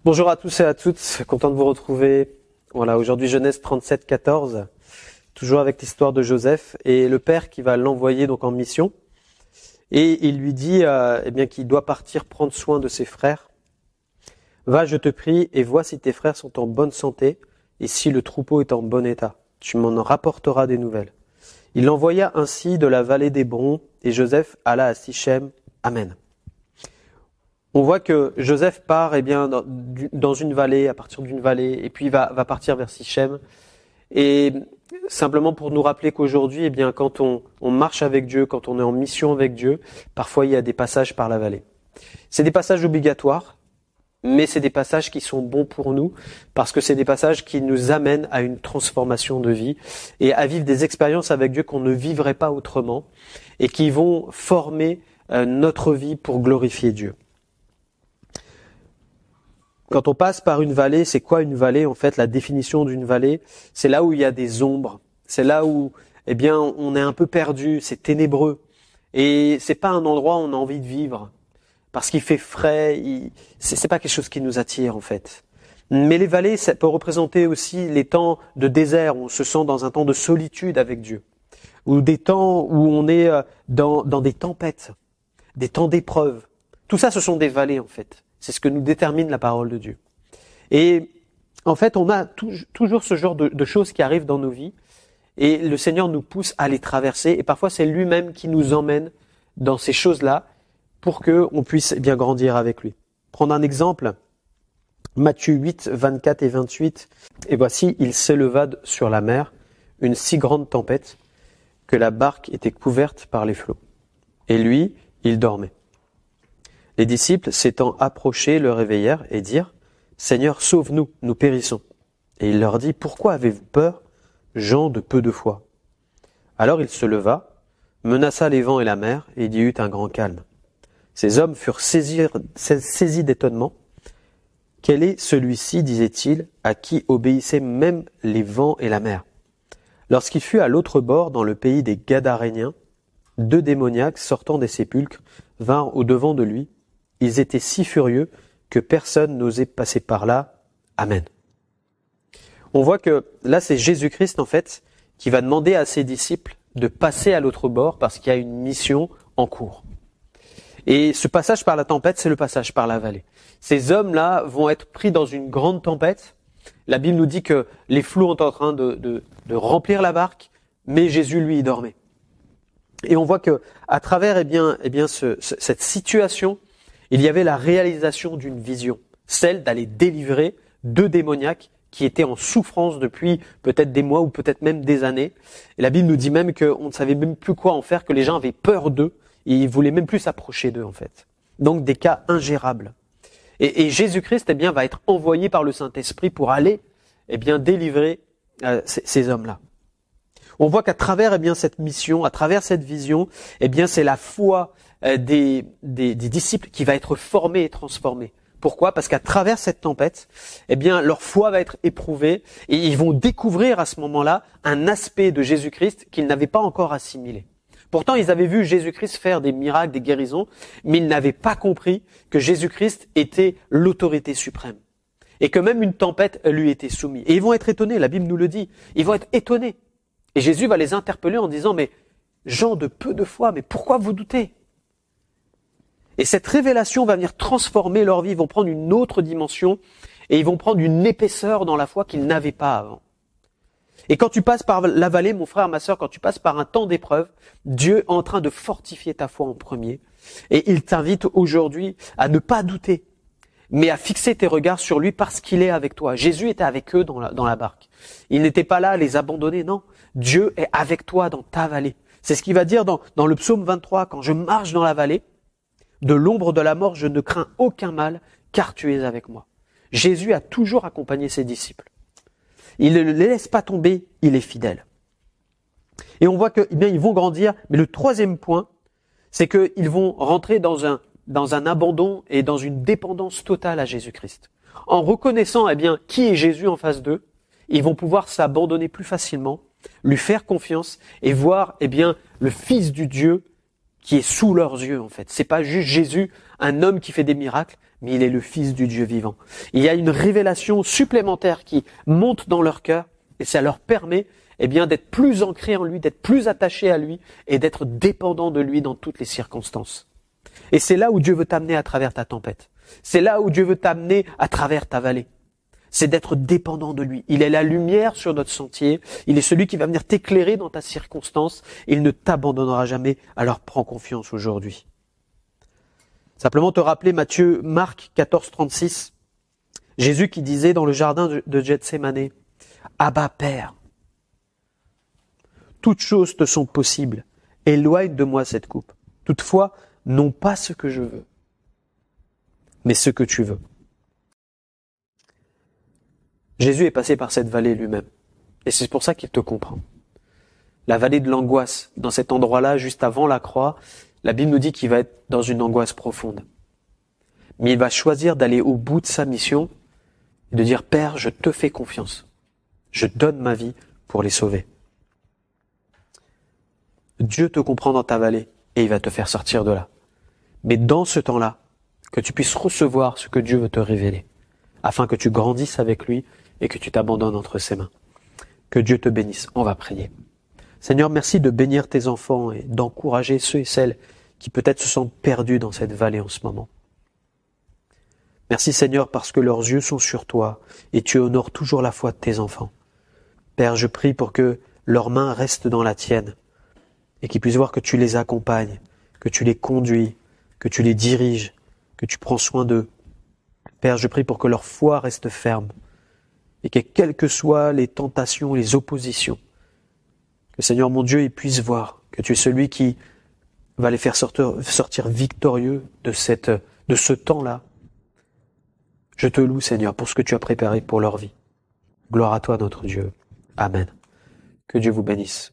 Bonjour à tous et à toutes, content de vous retrouver. Voilà, aujourd'hui Genèse 37, 14, toujours avec l'histoire de Joseph et le père qui va l'envoyer donc en mission. Et il lui dit qu'il doit partir prendre soin de ses frères. Va, je te prie, et vois si tes frères sont en bonne santé et si le troupeau est en bon état. Tu m'en rapporteras des nouvelles. Il l'envoya ainsi de la vallée d'Hébron et Joseph alla à Sichem. Amen. On voit que Joseph part dans une vallée, à partir d'une vallée, et puis va partir vers Sichem. Et simplement pour nous rappeler qu'aujourd'hui, quand on marche avec Dieu, quand on est en mission avec Dieu, parfois il y a des passages par la vallée. C'est des passages obligatoires, mais c'est des passages qui sont bons pour nous, parce que c'est des passages qui nous amènent à une transformation de vie et à vivre des expériences avec Dieu qu'on ne vivrait pas autrement, et qui vont former notre vie pour glorifier Dieu. Quand on passe par une vallée, c'est quoi une vallée? En fait, la définition d'une vallée, c'est là où il y a des ombres. C'est là où, on est un peu perdu, c'est ténébreux. Et c'est pas un endroit où on a envie de vivre. Parce qu'il fait frais, c'est pas quelque chose qui nous attire, en fait. Mais les vallées, ça peut représenter aussi les temps de désert, où on se sent dans un temps de solitude avec Dieu. Ou des temps où on est dans des tempêtes, des temps d'épreuve. Tout ça, ce sont des vallées, en fait. C'est ce que nous détermine la parole de Dieu. Et en fait, on a toujours ce genre de choses qui arrivent dans nos vies. Et le Seigneur nous pousse à les traverser. Et parfois, c'est lui-même qui nous emmène dans ces choses-là pour qu'on puisse bien grandir avec lui. Prendre un exemple, Matthieu 8, 24 et 28. Et voici, il s'éleva sur la mer une si grande tempête que la barque était couverte par les flots. Et lui, il dormait. Les disciples, s'étant approchés, le réveillèrent et dirent « Seigneur, sauve-nous, nous périssons. » Et il leur dit « Pourquoi avez-vous peur, gens de peu de foi ?» Alors il se leva, menaça les vents et la mer, et il y eut un grand calme. Ces hommes furent saisis d'étonnement. « Quel est celui-ci, disait-il, à qui obéissaient même les vents et la mer ?» Lorsqu'il fut à l'autre bord, dans le pays des Gadaréniens, 2 démoniaques sortant des sépulcres vinrent au-devant de lui. Ils étaient si furieux que personne n'osait passer par là. Amen. On voit que là, c'est Jésus-Christ, en fait, qui va demander à ses disciples de passer à l'autre bord parce qu'il y a une mission en cours. Et ce passage par la tempête, c'est le passage par la vallée. Ces hommes-là vont être pris dans une grande tempête. La Bible nous dit que les flots sont en train de remplir la barque, mais Jésus, lui, il dormait. Et on voit que à travers cette situation, il y avait la réalisation d'une vision, celle d'aller délivrer 2 démoniaques qui étaient en souffrance depuis peut-être des mois ou peut-être même des années. Et la Bible nous dit même qu'on ne savait même plus quoi en faire, que les gens avaient peur d'eux et ils voulaient même plus s'approcher d'eux en fait. Donc des cas ingérables. Et Jésus-Christ va être envoyé par le Saint-Esprit pour aller délivrer ces hommes-là. On voit qu'à travers cette mission, à travers cette vision, c'est la foi des disciples qui va être formée et transformée. Pourquoi? Parce qu'à travers cette tempête, leur foi va être éprouvée et ils vont découvrir à ce moment-là un aspect de Jésus-Christ qu'ils n'avaient pas encore assimilé. Pourtant, ils avaient vu Jésus-Christ faire des miracles, des guérisons, mais ils n'avaient pas compris que Jésus-Christ était l'autorité suprême. Et que même une tempête lui était soumise. Et ils vont être étonnés, la Bible nous le dit. Ils vont être étonnés. Et Jésus va les interpeller en disant « Mais gens de peu de foi, mais pourquoi vous doutez ?» Et cette révélation va venir transformer leur vie. Ils vont prendre une autre dimension et ils vont prendre une épaisseur dans la foi qu'ils n'avaient pas avant. Et quand tu passes par la vallée, mon frère, ma sœur, quand tu passes par un temps d'épreuve, Dieu est en train de fortifier ta foi en premier. Et il t'invite aujourd'hui à ne pas douter, mais à fixer tes regards sur lui parce qu'il est avec toi. Jésus était avec eux dans la barque. Il n'était pas là à les abandonner, non. Dieu est avec toi dans ta vallée. C'est ce qu'il va dire dans le psaume 23, quand je marche dans la vallée, de l'ombre de la mort, je ne crains aucun mal, car tu es avec moi. Jésus a toujours accompagné ses disciples. Il ne les laisse pas tomber, il est fidèle. Et on voit ils vont grandir, mais le 3e point, c'est qu'ils vont rentrer dans un abandon et dans une dépendance totale à Jésus-Christ. En reconnaissant qui est Jésus en face d'eux, ils vont pouvoir s'abandonner plus facilement, lui faire confiance et voir le Fils du Dieu qui est sous leurs yeux en fait. C'est pas juste Jésus, un homme qui fait des miracles, mais il est le Fils du Dieu vivant. Il y a une révélation supplémentaire qui monte dans leur cœur et ça leur permet d'être plus ancrés en lui, d'être plus attachés à lui et d'être dépendants de lui dans toutes les circonstances. Et c'est là où Dieu veut t'amener à travers ta tempête. C'est là où Dieu veut t'amener à travers ta vallée. C'est d'être dépendant de lui. Il est la lumière sur notre sentier. Il est celui qui va venir t'éclairer dans ta circonstance. Il ne t'abandonnera jamais. Alors prends confiance aujourd'hui. Simplement te rappeler Marc 14, 36. Jésus qui disait dans le jardin de Gethsémané, « Abba Père, toutes choses te sont possibles. Éloigne de moi cette coupe. Toutefois, non pas ce que je veux, mais ce que tu veux. » Jésus est passé par cette vallée lui-même. Et c'est pour ça qu'il te comprend. La vallée de l'angoisse, dans cet endroit-là, juste avant la croix, la Bible nous dit qu'il va être dans une angoisse profonde. Mais il va choisir d'aller au bout de sa mission et de dire « Père, je te fais confiance. Je donne ma vie pour les sauver. » Dieu te comprend dans ta vallée et il va te faire sortir de là. Mais dans ce temps-là, que tu puisses recevoir ce que Dieu veut te révéler, afin que tu grandisses avec lui et que tu t'abandonnes entre ses mains. Que Dieu te bénisse. On va prier. Seigneur, merci de bénir tes enfants et d'encourager ceux et celles qui peut-être se sentent perdus dans cette vallée en ce moment. Merci Seigneur parce que leurs yeux sont sur toi et tu honores toujours la foi de tes enfants. Père, je prie pour que leurs mains restent dans la tienne et qu'ils puissent voir que tu les accompagnes, que tu les conduis, que tu les diriges, que tu prends soin d'eux. Père, je prie pour que leur foi reste ferme et que quelles que soient les tentations, les oppositions, que Seigneur mon Dieu, ils puissent voir que tu es celui qui va les faire sortir victorieux de ce temps-là. Je te loue Seigneur pour ce que tu as préparé pour leur vie. Gloire à toi notre Dieu. Amen. Que Dieu vous bénisse.